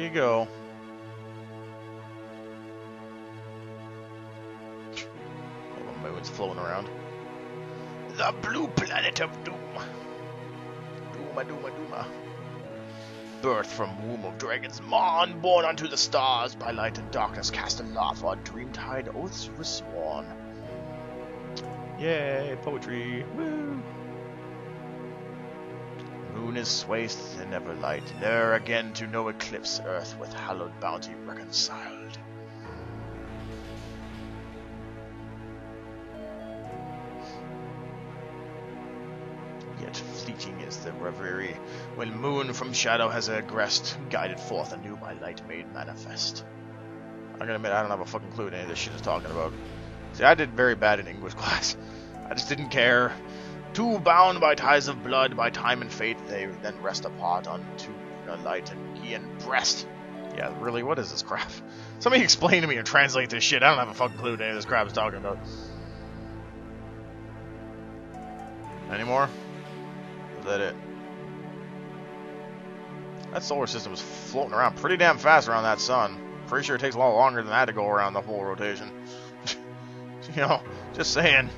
you go. All the moons floating around. The blue planet of doom. Dooma, dooma, dooma. Birth from womb of dragons, Mon, born unto the stars, by light and darkness cast aloft, while dream-tide oaths were sworn. Yay, poetry. Woo! Moon is swathed in ever light, ne'er again to no eclipse, earth with hallowed bounty reconciled. Yet fleeting is the reverie, when moon from shadow has egressed, guided forth anew by light made manifest. I'm gonna admit I don't have a fucking clue what any of this shit is talking about. See, I did very bad in English class. I just didn't care. Too bound by ties of blood, by time and fate, they then rest apart unto the light and Kain breast. Yeah, really, what is this crap? Somebody explain to me or translate this shit. I don't have a fucking clue what any of this crap is talking about. Any more? Is that it? That solar system is floating around pretty damn fast around that sun. Pretty sure it takes a lot longer than that to go around the whole rotation. You know, just saying.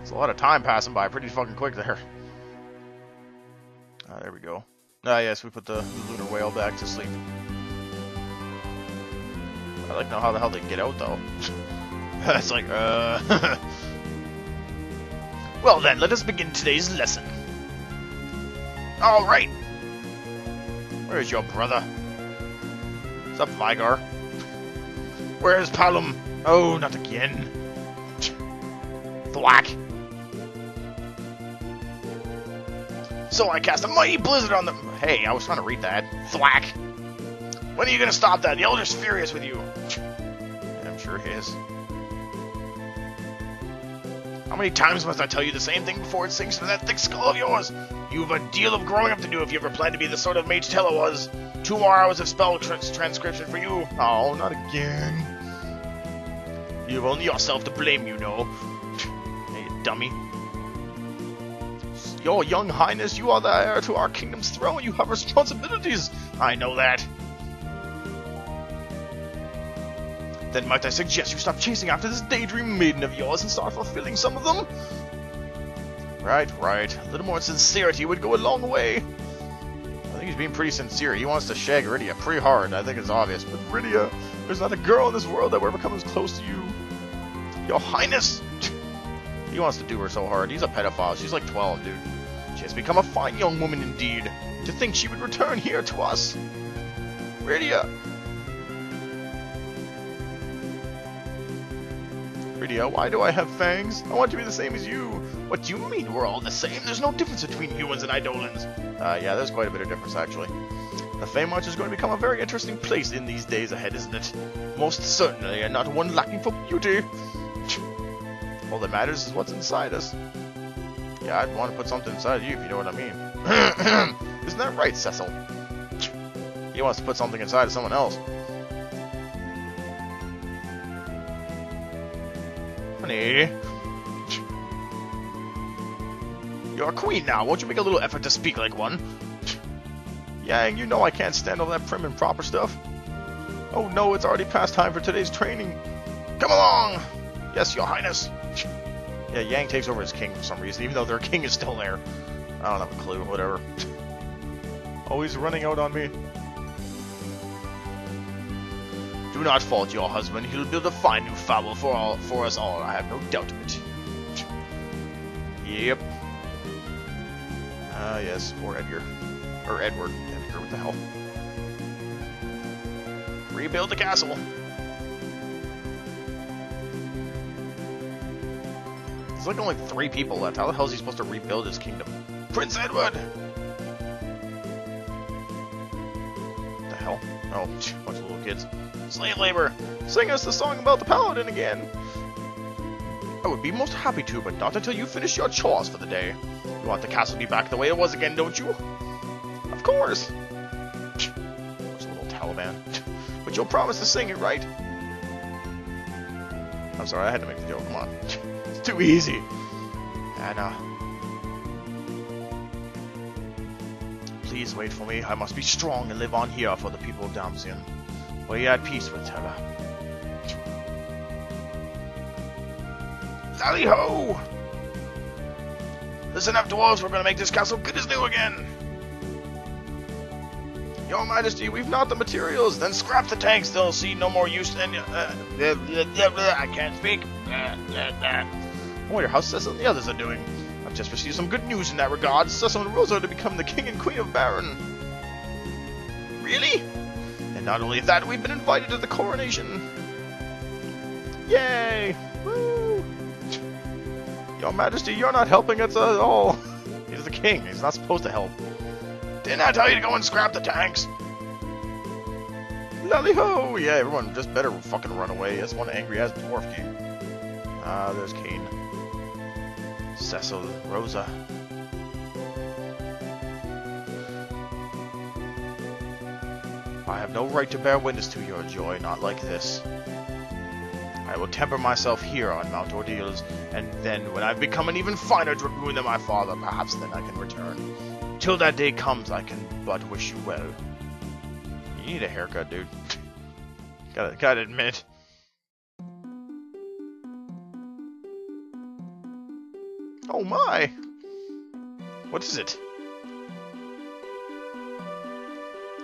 It's a lot of time passing by pretty fucking quick there. Ah, there we go. Ah, yes, we put the lunar whale back to sleep. I'd like to know how the hell they get out, though. It's like, Well then, let us begin today's lesson. Alright! Where is your brother? What's up, Vigar? Where is Palom? Oh, not again. Thwack! So I cast a mighty blizzard on them. Hey, I was trying to read that. Thwack! When are you gonna stop that? The Elder's furious with you. Yeah, I'm sure he is. How many times must I tell you the same thing before it sinks into that thick skull of yours? You have a deal of growing up to do if you ever plan to be the sort of mage Tella was. 2 more hours of spell transcription for you. Oh, not again. You've only yourself to blame, you know. Hey, you dummy. Your young highness, you are the heir to our kingdom's throne. You have responsibilities. I know that. Then might I suggest you stop chasing after this daydream maiden of yours and start fulfilling some of them? Right. A little more sincerity would go a long way. I think he's being pretty sincere. He wants to shag Rydia pretty hard. I think it's obvious. But Rydia, there's not a girl in this world that will ever come as close to you. Your highness! He wants to do her so hard. He's a pedophile. She's like 12, dude. She has become a fine young woman indeed. To think she would return here to us. Rydia! Rydia, why do I have fangs? I want to be the same as you. What do you mean we're all the same? There's no difference between humans and Eidolons. Yeah, there's quite a bit of difference, actually. The Feymarch is going to become a very interesting place in these days ahead, isn't it? Most certainly, and not one lacking for beauty. All that matters is what's inside us. Yeah, I'd want to put something inside you, if you know what I mean. Isn't that right, Cecil? He wants to put something inside of someone else. Honey. You're a queen now. Won't you make a little effort to speak like one? Yang, you know I can't stand all that prim and proper stuff. Oh no, it's already past time for today's training. Come along! Yes, your highness. Yeah, Yang takes over as king for some reason, even though their king is still there. I don't have a clue, whatever. Always running out on me. Do not fault your husband. He'll build a fine new fowl for us all. I have no doubt of it. Yep. Ah, yes, or Edgar. Or Edward. Edgar, what the hell? Rebuild the castle. There's like only 3 people left. How the hell is he supposed to rebuild his kingdom? Prince Edward! What the hell? Oh, bunch of little kids. Slave labor! Sing us the song about the paladin again! I would be most happy to, but not until you finish your chores for the day. You want the castle to be back the way it was again, don't you? Of course! Bunch of little Taliban. But you'll promise to sing it, right? I'm sorry, I had to make the joke, come on. It's too easy. And, please wait for me. I must be strong and live on here for the people of Damsian. Were ye at peace with terror? Tally-ho! Listen up, dwarves, we're gonna make this castle good as new again! Your Majesty, we've not the materials. Then scrap the tanks. They'll see no more use than... I can't speak. I wonder how Cecil and the others are doing. I've just received some good news in that regard. Cecil and Rosa are to become the King and Queen of Baron. Really? And not only that, we've been invited to the coronation. Yay! Woo! Your Majesty, you're not helping us at all. He's the king. He's not supposed to help. Didn't I tell you to go and scrap the tanks? Lally-ho! Yeah, everyone just better fucking run away. That's one angry-ass dwarf king. Ah, there's Kain. Cecil, Rosa. I have no right to bear witness to your joy, not like this. I will temper myself here on Mount Ordeals, and then when I've become an even finer dragoon than my father, perhaps then I can return. Till that day comes, I can but wish you well. You need a haircut, dude. gotta admit. Oh my! What is it?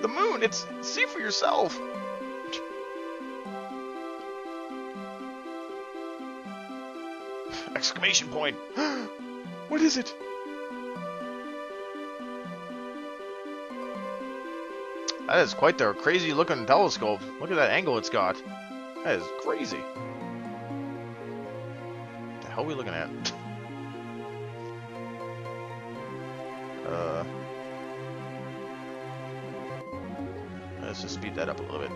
The moon! See for yourself! Exclamation point! What is it? That is quite the crazy looking telescope. Look at that angle it's got. That is crazy. What the hell are we looking at? Let's just speed that up a little bit.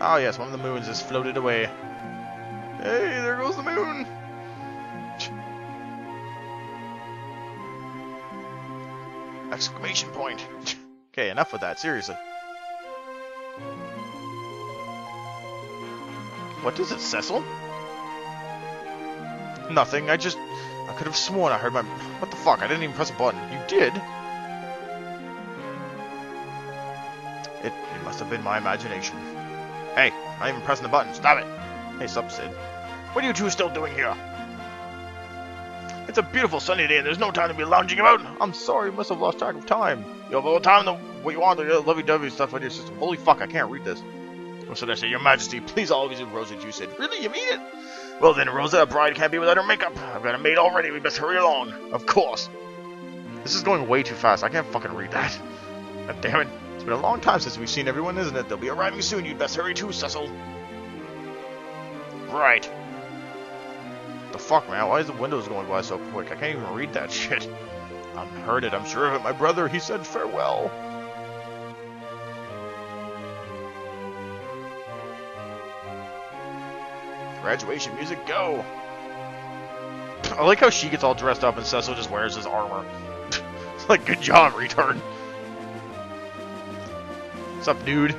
Oh yes, one of the moons just floated away. Hey, there goes the moon! Exclamation point! Okay, enough with that, seriously. What is it, Cecil? Nothing, I could have sworn I heard my... What the fuck, I didn't even press a button. You did? It must have been my imagination. Hey, I'm not even pressing the button. Stop it. Hey, sup, Sid. What are you two still doing here? It's a beautiful sunny day and there's no time to be lounging about. I'm sorry, must have lost track of time. You have all the time what you want, the lovey-dovey stuff on your system. Holy fuck, I can't read this. What should I say? Your Majesty, please always do Rosa Juice. Said, really, you mean it? Well then, Rosa, a bride can't be without her makeup. I've got a maid already. We best hurry along. Of course. This is going way too fast. I can't fucking read that. God damn it. It's been a long time since we've seen everyone, isn't it? They'll be arriving soon. You'd best hurry too, Cecil. Right. What the fuck, man? Why is the windows going by so quick? I can't even read that shit. I heard it. I'm sure of it. My brother, he said farewell. Graduation music, go! I like how she gets all dressed up and Cecil just wears his armor. It's like, good job, retard. What's up, dude?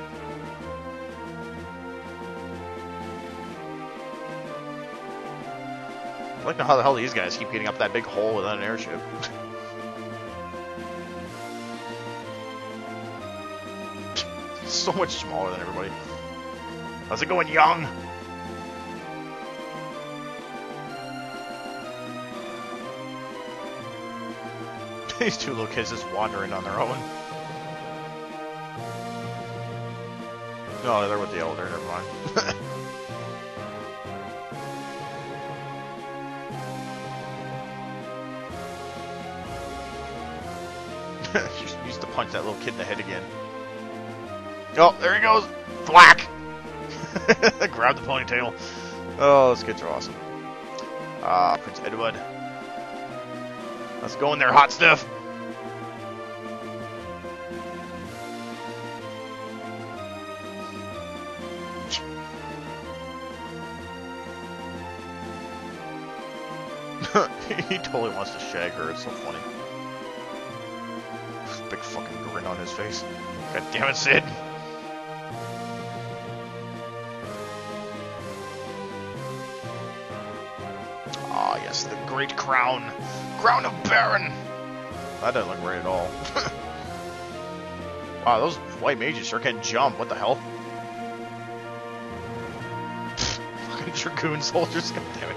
I like how the hell these guys keep getting up that big hole without an airship. So much smaller than everybody. How's it going, young? These two little kids just wandering on their own. No, they're with the elder, never mind. She used to punch that little kid in the head again. Oh, there he goes! Thwack! Grab the ponytail. Oh, those kids are awesome. Prince Edward. Let's go in there, hot stuff. He totally wants to shag her. It's so funny. Big fucking grin on his face. God damn it, Sid. Yes, the great crown. Crown of Baron. That doesn't look right at all. Wow, those white mages sure can jump. What the hell? Fucking Dragoon soldiers, goddammit.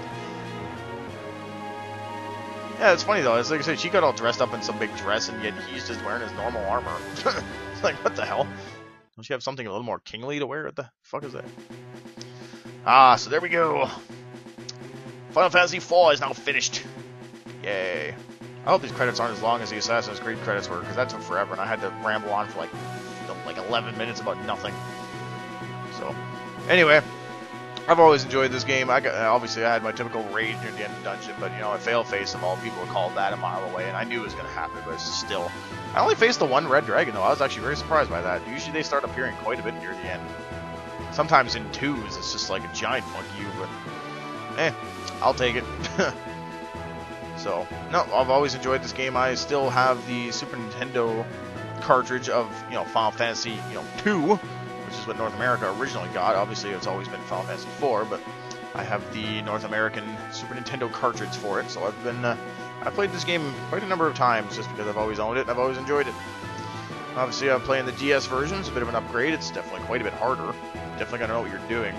Yeah, it's funny though. It's like I said, she got all dressed up in some big dress, and yet he's just wearing his normal armor. It's like, what the hell? Don't you have something a little more kingly to wear? What the fuck is that? Ah, so there we go. Final Fantasy IV is now finished. Yay. I hope these credits aren't as long as the Assassin's Creed credits were, because that took forever, and I had to ramble on for like 11 minutes about nothing. So, anyway, I've always enjoyed this game. Obviously, I had my typical rage near the end of the dungeon, but, you know, a fail face of all people called that a mile away, and I knew it was going to happen, but still. I only faced the one red dragon, though. I was actually very surprised by that. Usually they start appearing quite a bit near the end. Sometimes in twos, it's just like a giant fuck you, but, I'll take it. So, no, I've always enjoyed this game. I still have the Super Nintendo cartridge of, you know, Final Fantasy, you know, 2, which is what North America originally got. Obviously, it's always been Final Fantasy 4, but I have the North American Super Nintendo cartridge for it. So I've been, I played this game quite a number of times just because I've always owned it and I've always enjoyed it. Obviously, I'm playing the DS version. It's a bit of an upgrade. It's definitely quite a bit harder. Definitely gotta know what you're doing.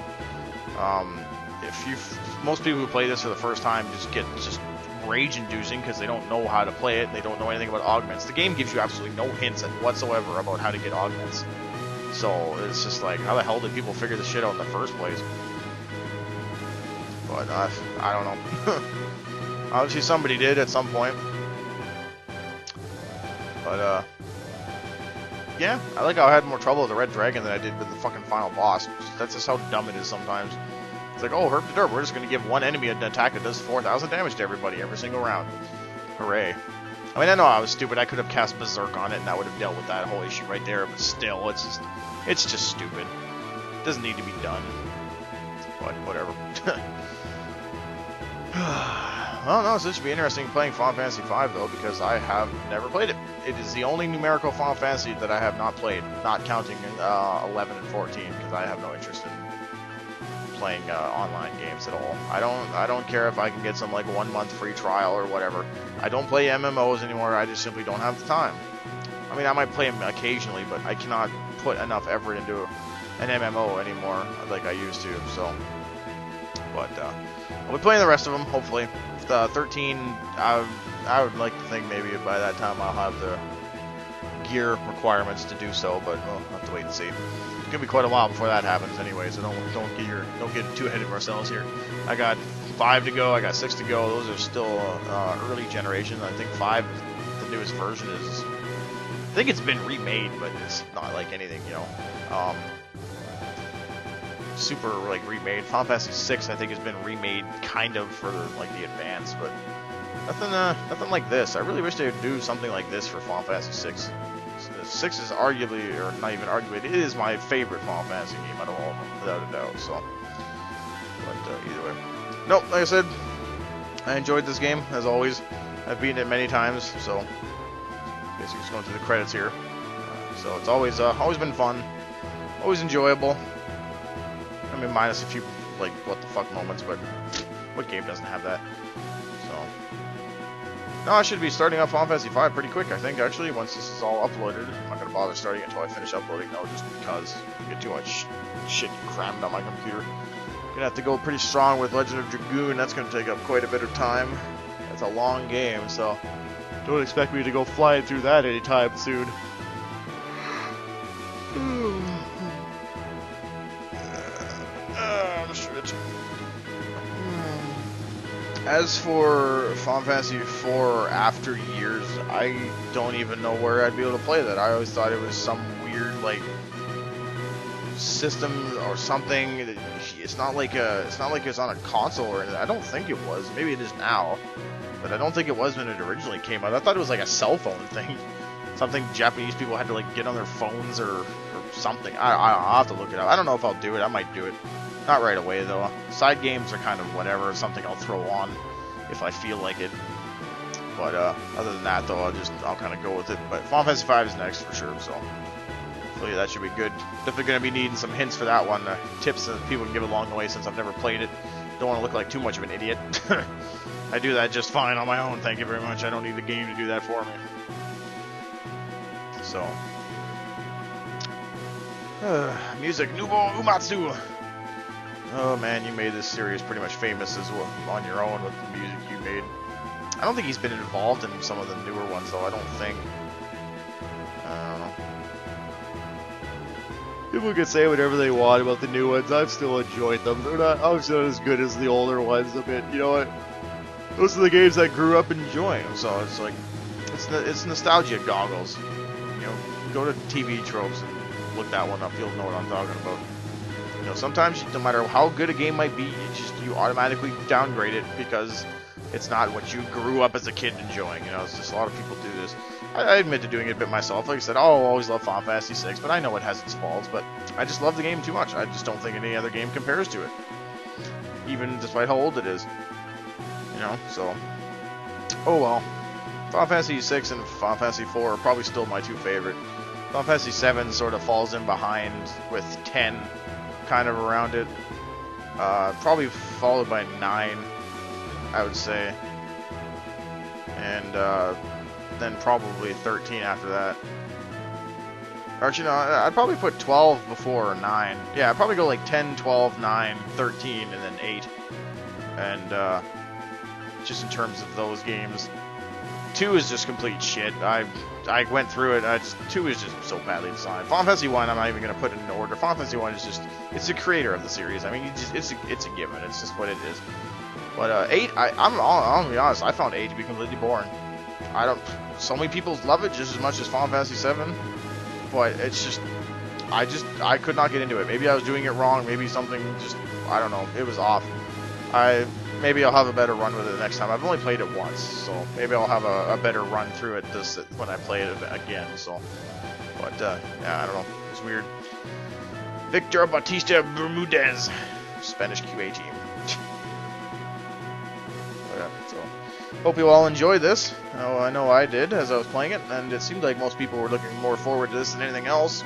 Most people who play this for the first time just rage-inducing because they don't know how to play it. They don't know anything about augments. The game gives you absolutely no hints whatsoever about how to get augments. So it's just like, how the hell did people figure this shit out in the first place? But I don't know. Obviously somebody did at some point. But yeah, I like how I had more trouble with the Red Dragon than I did with the fucking final boss. That's just how dumb it is sometimes. It's like, oh, herp de derp, we're just going to give one enemy an attack that does 4,000 damage to everybody every single round. Hooray. I mean, I know I was stupid. I could have cast Berserk on it, and that would have dealt with that whole issue right there, but still, it's just stupid. It doesn't need to be done. But, whatever. Well, no, so this should be interesting playing Final Fantasy V, though, because I have never played it. It is the only numerical Final Fantasy that I have not played, not counting 11 and 14, because I have no interest in playing online games at all. I don't care if I can get some like 1 month free trial or whatever. I don't play MMOs anymore. I just simply don't have the time. I mean, I might play them occasionally, but I cannot put enough effort into an MMO anymore like I used to. So, but I'll be playing the rest of them hopefully. 13, I would like to think maybe by that time I'll have the gear requirements to do so, but we'll have to wait and see. It's gonna be quite a while before that happens anyway, so don't get too ahead of ourselves here. I got 5 to go, I got 6 to go. Those are still early generation. I think 5, the newest version is. I think it's been remade, but it's not like anything, you know, super like remade. Final Fantasy 6, I think, has been remade kind of for like the advance, but nothing like this. I really wish they would do something like this for Final Fantasy 6. 6 is arguably, or not even arguably, it is my favorite Final Fantasy game out of all of them, without a doubt, so. But either way. Nope, like I said, I enjoyed this game, as always. I've beaten it many times, so. Basically just going through the credits here. So it's always been fun. Always enjoyable. I mean, minus a few, like, what the fuck moments, but what game doesn't have that? So. No, I should be starting up Final Fantasy V pretty quick, I think, actually, once this is all uploaded. I'm not going to bother starting until I finish uploading, though, just because I get too much shit crammed on my computer. Going to have to go pretty strong with Legend of Dragoon. That's going to take up quite a bit of time. That's a long game, so don't expect me to go flying through that anytime soon. Shit. As for Final Fantasy IV after years, I don't even know where I'd be able to play that. I always thought it was some weird, like, system or something. It's not like it's on a console or anything. I don't think it was. Maybe it is now, but I don't think it was when it originally came out. I thought it was like a cell phone thing, something Japanese people had to like get on their phones or something. I'll have to look it up. I don't know if I'll do it. I might do it. Not right away, though. Side games are kind of whatever, something I'll throw on if I feel like it. But other than that, though, I'll kind of go with it. But Final Fantasy V is next for sure, so hopefully that should be good. Definitely going to be needing some hints for that one. Tips that people can give along the way since I've never played it. Don't want to look like too much of an idiot. I do that just fine on my own, thank you very much. I don't need the game to do that for me. So. Music, Nubo Umatsu! Oh man, you made this series pretty much famous as well on your own with the music you made. I don't think he's been involved in some of the newer ones though, I don't think. I don't know. People can say whatever they want about the new ones, I've still enjoyed them. They're not obviously not as good as the older ones a bit, you know what? Those are the games I grew up enjoying, so it's like, it's nostalgia goggles. You know, go to TV tropes and look that one up, you'll know what I'm talking about. You know, sometimes, no matter how good a game might be, you automatically downgrade it because it's not what you grew up as a kid enjoying. You know, it's just a lot of people do this. I admit to doing it a bit myself. Like I said, I'll always love Final Fantasy VI, but I know it has its faults, but I just love the game too much. I just don't think any other game compares to it. Even despite how old it is. You know, so... Oh well. Final Fantasy VI and Final Fantasy IV are probably still my two favorite. Final Fantasy VII sort of falls in behind with 10 kind of around it. Probably followed by 9, I would say. And then probably 13 after that. Actually, no, I'd probably put 12 before 9. Yeah, I'd probably go like 10, 12, 9, 13, and then 8. And just in terms of those games. 2 is just complete shit. I went through it. 2 is just so badly designed. Final Fantasy 1, I'm not even going to put it in order. Final Fantasy 1 is just, it's the creator of the series. I mean, it's a given. It's just what it is. But 8, I'm gonna be honest, I found 8 to be completely boring. So many people love it just as much as Final Fantasy 7, but it's just, I could not get into it. Maybe I was doing it wrong. Maybe something just, I don't know. It was off. Maybe I'll have a better run with it next time. I've only played it once, so maybe I'll have a better run through it when I play it again. So, but yeah, I don't know. It's weird. Victor Bautista Bermudez, Spanish QA team. Yeah, so hope you all enjoyed this. Oh, I know I did as I was playing it, and it seemed like most people were looking more forward to this than anything else.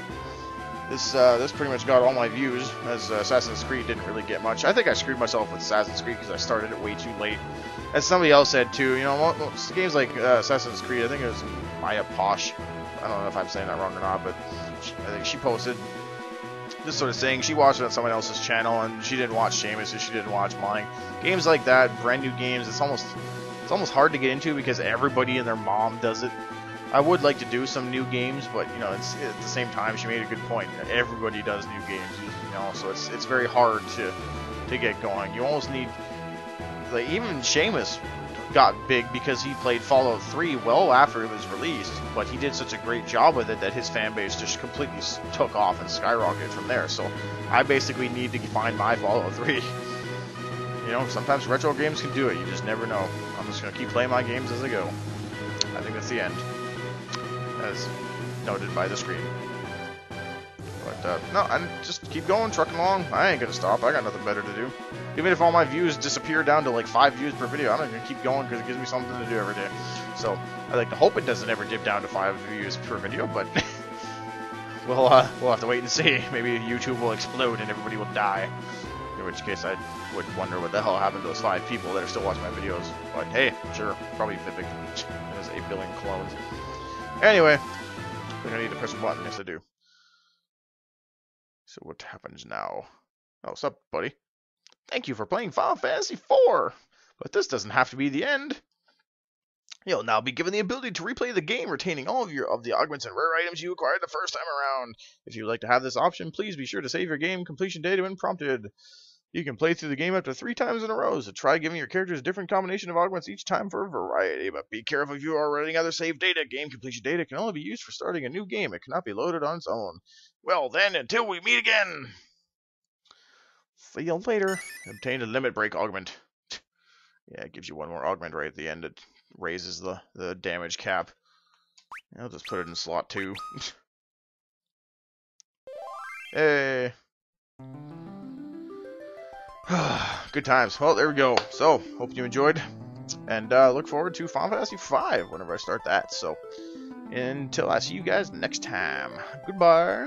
This pretty much got all my views, as Assassin's Creed didn't really get much. I think I screwed myself with Assassin's Creed because I started it way too late. As somebody else said too, you know, most games like Assassin's Creed, I think it was Maya Posh. I don't know if I'm saying that wrong or not, but I think she posted this sort of saying she watched it on someone else's channel and she didn't watch Seamus and she didn't watch mine. Games like that, brand new games, it's almost hard to get into because everybody and their mom does it. I would like to do some new games, but you know, at the same time, she made a good point. Everybody does new games, you know, so it's very hard to get going. You almost need, like, even Seamus got big because he played Fallout 3 well after it was released, but he did such a great job with it that his fan base just completely took off and skyrocketed from there. So I basically need to find my Fallout 3. You know, sometimes retro games can do it. You just never know. I'm just gonna keep playing my games as I go. I think that's the end, as noted by the screen. But no, I just keep going, trucking along. I ain't gonna stop. I got nothing better to do. Even if all my views disappear down to like 5 views per video, I'm not gonna keep going because it gives me something to do every day. So I like to hope it doesn't ever dip down to 5 views per video, but we'll have to wait and see. Maybe YouTube will explode and everybody will die. In which case I would wonder what the hell happened to those 5 people that are still watching my videos. But hey, sure, probably Vivek. There's 8 billion clones. Anyway, I think I need to press a button. Yes, I do. So what happens now? Oh, what's up, buddy? Thank you for playing Final Fantasy IV! But this doesn't have to be the end. You'll now be given the ability to replay the game, retaining all of the augments and rare items you acquired the first time around. If you would like to have this option, please be sure to save your game completion data when prompted. You can play through the game up to 3 times in a row, so try giving your characters a different combination of augments each time for a variety. But be careful if you are running other save data. Game completion data can only be used for starting a new game. It cannot be loaded on its own. Well then, until we meet again! See you later. Obtain a limit break augment. Yeah, it gives you 1 more augment right at the end. It raises the damage cap. I'll just put it in slot 2. Hey! Good times. Well, there we go. So, hope you enjoyed. And look forward to Final Fantasy V whenever I start that. So, until I see you guys next time. Goodbye.